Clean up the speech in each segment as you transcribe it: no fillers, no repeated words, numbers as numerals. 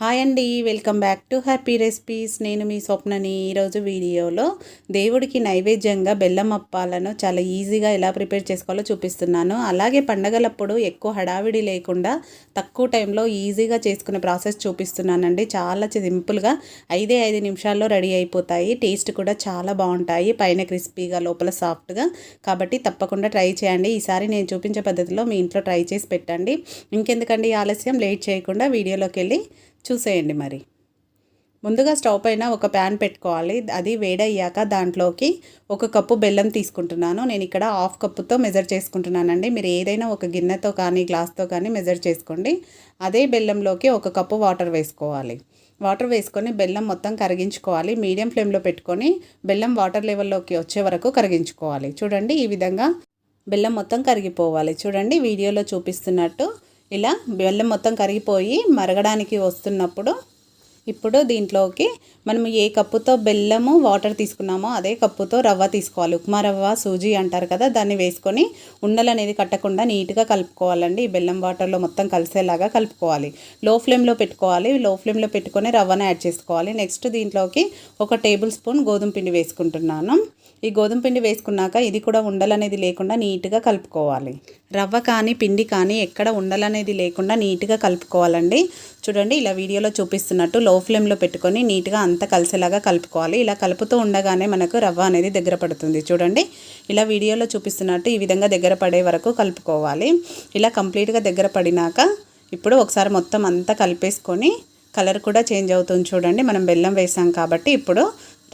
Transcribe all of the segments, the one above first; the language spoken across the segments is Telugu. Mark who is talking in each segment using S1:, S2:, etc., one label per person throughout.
S1: హాయ్ అండి, welcome back to happy recipes. నేను మీ స్వప్నని. ఈరోజు వీడియోలో దేవుడికి నైవేద్యంగా బెల్లం అప్పాలను చాలా ఈజీగా ఎలా ప్రిపేర్ చేసుకోవాలో చూపిస్తున్నాను. అలాగే పండగలప్పుడు ఎక్కువ హడావిడి లేకుండా తక్కువ టైంలో ఈజీగా చేసుకునే ప్రాసెస్ చూపిస్తున్నానండి. చాలా సింపుల్గా 5 నిమిషాల్లో రెడీ అయిపోతాయి. టేస్ట్ కూడా చాలా బాగుంటాయి, పైన క్రిస్పీగా లోపల సాఫ్ట్గా. కాబట్టి తప్పకుండా ట్రై చేయండి. ఈసారి నేను చూపించే పద్ధతిలో మీ ఇంట్లో ట్రై చేసి పెట్టండి. ఇంకెందుకండి ఆలస్యం, లేట్ చేయకుండా వీడియోలోకి వెళ్ళి చూసేయండి. మరి ముందుగా స్టవ్ పైన ఒక ప్యాన్ పెట్టుకోవాలి. అది వేడయ్యాక దాంట్లోకి 1 కప్పు బెల్లం తీసుకుంటున్నాను. నేను ఇక్కడ 1/2 కప్పుతో మెజర్ చేసుకుంటున్నానండి. మీరు ఏదైనా ఒక గిన్నెతో కానీ గ్లాస్తో కానీ మెజర్ చేసుకోండి. అదే బెల్లంలోకి 1 కప్పు వాటర్ వేసుకోవాలి. వాటర్ వేసుకొని బెల్లం మొత్తం కరిగించుకోవాలి. మీడియం ఫ్లేమ్లో పెట్టుకొని బెల్లం వాటర్ లెవెల్లోకి వచ్చే వరకు కరిగించుకోవాలి. చూడండి, ఈ విధంగా బెల్లం మొత్తం కరిగిపోవాలి. చూడండి, వీడియోలో చూపిస్తున్నట్టు ఇలా బెల్లం మొత్తం కరిగిపోయి మరగడానికి వస్తున్నప్పుడు ఇప్పుడు దీంట్లోకి మనం ఏ కప్పుతో బెల్లము వాటర్ తీసుకున్నామో అదే కప్పుతో రవ్వ తీసుకోవాలి. ఉప్మా రవ్వ, సూజీ అంటారు కదా, దాన్ని వేసుకొని ఉండలు అనేది కట్టకుండా నీట్గా కలుపుకోవాలండి. ఈ బెల్లం వాటర్లో మొత్తం కలిసేలాగా కలుపుకోవాలి. లో ఫ్లేమ్లో పెట్టుకోవాలి. లో ఫ్లేమ్లో పెట్టుకొని రవ్వను యాడ్ చేసుకోవాలి. నెక్స్ట్ దీంట్లోకి 1 టేబుల్ స్పూన్ గోధుమ పిండి వేసుకుంటున్నాను. ఈ గోధుమ పిండి వేసుకున్నాక ఇది కూడా ఉండలనేది లేకుండా నీట్గా కలుపుకోవాలి. రవ్వ కానీ పిండి కానీ ఎక్కడ ఉండలనేది లేకుండా నీట్గా కలుపుకోవాలండి. చూడండి, ఇలా వీడియోలో చూపిస్తున్నట్టు లో ఫ్లేమ్లో పెట్టుకొని నీట్గా అంతా కలిసేలాగా కలుపుకోవాలి. ఇలా కలుపుతూ ఉండగానే మనకు రవ్వ అనేది దగ్గర పడుతుంది. చూడండి, ఇలా వీడియోలో చూపిస్తున్నట్టు ఈ విధంగా దగ్గర పడే వరకు కలుపుకోవాలి. ఇలా కంప్లీట్గా దగ్గర పడినాక ఇప్పుడు ఒకసారి మొత్తం అంతా కలిపేసుకొని కలర్ కూడా చేంజ్ అవుతుంది. చూడండి, మనం బెల్లం వేసాం కాబట్టి ఇప్పుడు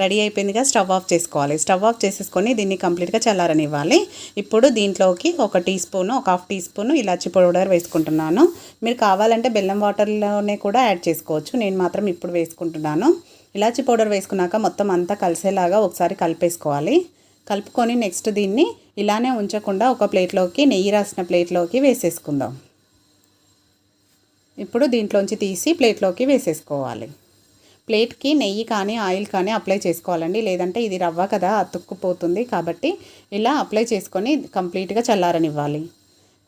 S1: రెడీ అయిపోయిందిగా. స్టవ్ ఆఫ్ చేసుకోవాలి. స్టవ్ ఆఫ్ చేసేసుకొని దీన్ని కంప్లీట్గా చల్లారనివ్వాలి. ఇప్పుడు దీంట్లోకి 1 టీ స్పూను, 1/2 టీ స్పూను ఇలాచి పౌడర్ వేసుకుంటున్నాను. మీరు కావాలంటే బెల్లం వాటర్లోనే కూడా యాడ్ చేసుకోవచ్చు. నేను మాత్రం ఇప్పుడు వేసుకుంటున్నాను. ఇలాచి పౌడర్ వేసుకున్నాక మొత్తం అంతా కలిసేలాగా ఒకసారి కలిపేసుకోవాలి. కలుపుకొని నెక్స్ట్ దీన్ని ఇలానే ఉంచకుండా ఒక ప్లేట్లోకి, నెయ్యి రాసిన ప్లేట్లోకి వేసేసుకుందాం. ఇప్పుడు దీంట్లోంచి తీసి ప్లేట్లోకి వేసేసుకోవాలి. ప్లేట్కి నెయ్యి కానీ ఆయిల్ కానీ అప్లై చేసుకోవాలండి. లేదంటే ఇది రవ్వ కదా, అతుక్కుపోతుంది. కాబట్టి ఇలా అప్లై చేసుకొని కంప్లీట్గా చల్లారనివ్వాలి.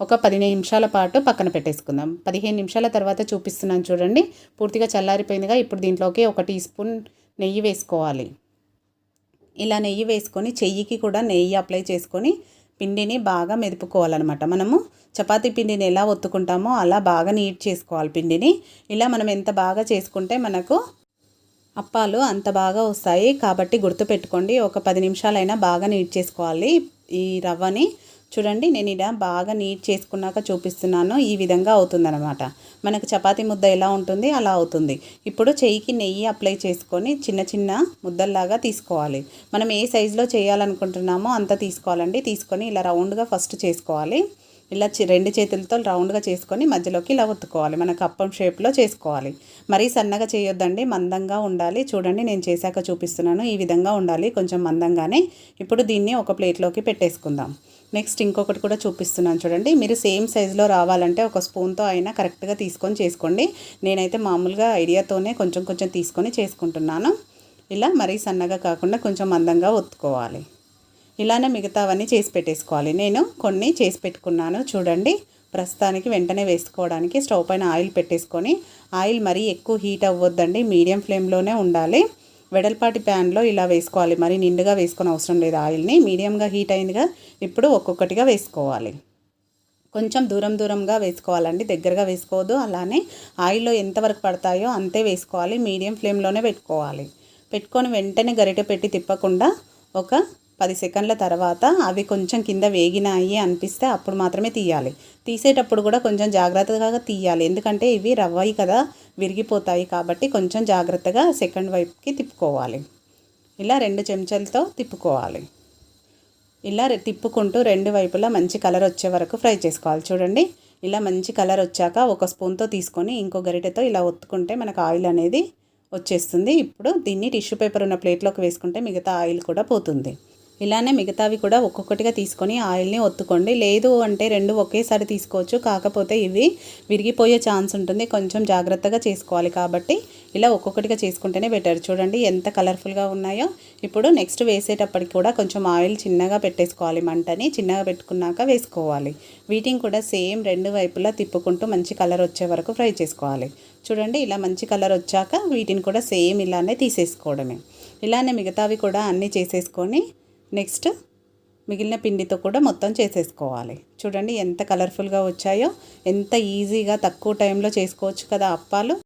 S1: ఒక 15 నిమిషాల పాటు పక్కన పెట్టేసుకుందాం. 15 నిమిషాల తర్వాత చూపిస్తున్నాను. చూడండి, పూర్తిగా చల్లారిపోయిందిగా. ఇప్పుడు దీంట్లోకి 1 టీ స్పూన్ నెయ్యి వేసుకోవాలి. ఇలా నెయ్యి వేసుకొని చెయ్యికి కూడా నెయ్యి అప్లై చేసుకొని పిండిని బాగా మెదుపుకోవాలన్నమాట. మనము చపాతీ పిండిని ఎలా ఒత్తుకుంటామో అలా బాగా నీట్ చేసుకోవాలి పిండిని. ఇలా మనం ఎంత బాగా చేసుకుంటే మనకు అప్పాలు అంత బాగా వస్తాయి. కాబట్టి గుర్తుపెట్టుకోండి, ఒక 10 నిమిషాలైనా బాగా నీట్ చేసుకోవాలి ఈ రవ్వని. చూడండి, నేను ఇలా బాగా నీట్ చేసుకున్నాక చూపిస్తున్నాను. ఈ విధంగా అవుతుందన్నమాట. మనకు చపాతీ ముద్ద ఎలా ఉంటుంది అలా అవుతుంది. ఇప్పుడు చెయ్యికి నెయ్యి అప్లై చేసుకొని చిన్న చిన్న ముద్దల్లాగా తీసుకోవాలి. మనం ఏ సైజులో చేయాలనుకుంటున్నామో అంత తీసుకోవాలండి. తీసుకొని ఇలా రౌండ్గా ఫస్ట్ చేసుకోవాలి. ఇలా 2 చేతులతో రౌండ్గా చేసుకొని మధ్యలోకి ఇలా ఒత్తుకోవాలి. మనకు అప్పం షేప్లో చేసుకోవాలి. మరీ సన్నగా చేయొద్దండి, మందంగా ఉండాలి. చూడండి, నేను చేశాక చూపిస్తున్నాను. ఈ విధంగా ఉండాలి, కొంచెం మందంగానే. ఇప్పుడు దీన్ని ఒక ప్లేట్లోకి పెట్టేసుకుందాం. నెక్స్ట్ ఇంకొకటి కూడా చూపిస్తున్నాను. చూడండి, మీరు సేమ్ సైజులో రావాలంటే ఒక స్పూన్తో అయినా కరెక్ట్గా తీసుకొని చేసుకోండి. నేనైతే మామూలుగా ఐడియాతోనే కొంచెం కొంచెం తీసుకొని చేసుకుంటున్నాను. ఇలా మరీ సన్నగా కాకుండా కొంచెం మందంగా ఒత్తుకోవాలి. ఇలానే మిగతావన్నీ చేసి పెట్టేసుకోవాలి. నేను కొన్ని చేసి పెట్టుకున్నాను. చూడండి, ప్రస్తుతానికి వెంటనే వేసుకోవడానికి స్టవ్ పైన ఆయిల్ పెట్టేసుకొని, ఆయిల్ మరీ ఎక్కువ హీట్ అవ్వద్దండి, మీడియం ఫ్లేమ్లోనే ఉండాలి. వెడల్పాటి ప్యాన్లో ఇలా వేసుకోవాలి. మరి నిండుగా వేసుకొని అవసరం లేదు. ఆయిల్ని మీడియంగా హీట్ అయిందిగా. ఇప్పుడు ఒక్కొక్కటిగా వేసుకోవాలి. కొంచెం దూరంగా వేసుకోవాలండి, దగ్గరగా వేసుకోవద్దు. అలానే ఆయిల్లో ఎంతవరకు పడతాయో అంతే వేసుకోవాలి. మీడియం ఫ్లేమ్లోనే పెట్టుకోవాలి. పెట్టుకొని వెంటనే గరిటె పెట్టి తిప్పకుండా ఒక 10 సెకండ్ల తర్వాత అవి కొంచెం కింద వేగినాయి అనిపిస్తే అప్పుడు మాత్రమే తీయాలి. తీసేటప్పుడు కూడా కొంచెం జాగ్రత్తగా తీయాలి. ఎందుకంటే ఇవి రవ్వయి కదా, విరిగిపోతాయి. కాబట్టి కొంచెం జాగ్రత్తగా సెకండ్ వైపుకి తిప్పుకోవాలి. ఇలా 2 చెంచాలతో తిప్పుకోవాలి. ఇలా తిప్పుకుంటూ 2 వైపులా మంచి కలర్ వచ్చే వరకు ఫ్రై చేసుకోవాలి. చూడండి, ఇలా మంచి కలర్ వచ్చాక 1 స్పూన్తో తీసుకొని ఇంకో గరిటెతో ఇలా ఒత్తుకుంటే మనకు ఆయిల్ అనేది వచ్చేస్తుంది. ఇప్పుడు దీన్ని టిష్యూ పేపర్ ఉన్న ప్లేట్లోకి వేసుకుంటే మిగతా ఆయిల్ కూడా పోతుంది. ఇలానే మిగతావి కూడా ఒక్కొక్కటిగా తీసుకొని ఆయిల్ని ఒత్తుకోండి. లేదు అంటే 2 ఒకేసారి తీసుకోవచ్చు. కాకపోతే ఇవి విరిగిపోయే ఛాన్స్ ఉంటుంది, కొంచెం జాగ్రత్తగా చేసుకోవాలి. కాబట్టి ఇలా ఒక్కొక్కటిగా చేసుకుంటేనే బెటర్. చూడండి ఎంత కలర్ఫుల్గా ఉన్నాయో. ఇప్పుడు నెక్స్ట్ వేసేటప్పటికి కూడా కొంచెం ఆయిల్ చిన్నగా పెట్టేసుకోవాలి. మంటని చిన్నగా పెట్టుకున్నాక వేసుకోవాలి. వీటిని కూడా సేమ్ 2 వైపులా తిప్పుకుంటూ మంచి కలర్ వచ్చే వరకు ఫ్రై చేసుకోవాలి. చూడండి ఇలా మంచి కలర్ వచ్చాక వీటిని కూడా సేమ్ ఇలానే తీసేసుకోవడమే. ఇలానే మిగతావి కూడా అన్నీ చేసేసుకొని నెక్స్ట్ మిగిలిన పిండితో కూడా మొత్తం చేసేసుకోవాలి. చూడండి ఎంత కలర్ఫుల్గా వచ్చాయో, ఎంత ఈజీగా తక్కువ టైంలో చేసుకోవచ్చు కదా అప్పాలు.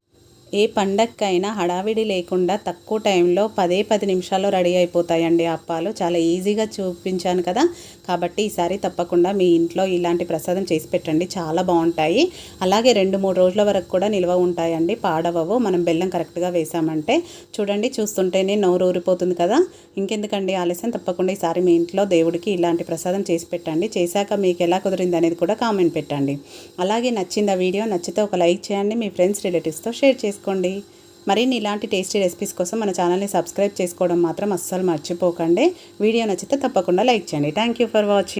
S1: ఏ పండక్కైనా హడావిడి లేకుండా తక్కువ టైంలో 10 నిమిషాల్లో రెడీ అయిపోతాయండి అప్పాలు. చాలా ఈజీగా చూపించాను కదా, కాబట్టి ఈసారి తప్పకుండా మీ ఇంట్లో ఇలాంటి ప్రసాదం చేసి పెట్టండి, చాలా బాగుంటాయి. అలాగే 2-3 రోజుల వరకు కూడా నిల్వ ఉంటాయండి, పాడవవు. మనం బెల్లం కరెక్ట్గా వేసామంటే. చూడండి చూస్తుంటేనే నోరు ఊరిపోతుంది కదా. ఇంకెందుకండి ఆలస్యం, తప్పకుండా ఈసారి మీ ఇంట్లో దేవుడికి ఇలాంటి ప్రసాదం చేసి పెట్టండి. చేశాక మీకు ఎలా కుదిరింది అనేది కూడా కామెంట్ పెట్టండి. అలాగే నచ్చిందా వీడియో? నచ్చితే ఒక లైక్ చేయండి, మీ ఫ్రెండ్స్ రిలేటివ్స్తో షేర్ చేసుకోండి. మరిన్ని ఇలాంటి టేస్టీ రెసిపీస్ కోసం మన ఛానల్ని సబ్స్క్రైబ్ చేసుకోవడం మాత్రం అస్సలు మర్చిపోకండి. వీడియో నచ్చితే తప్పకుండా లైక్ చేయండి. Thank you for watching.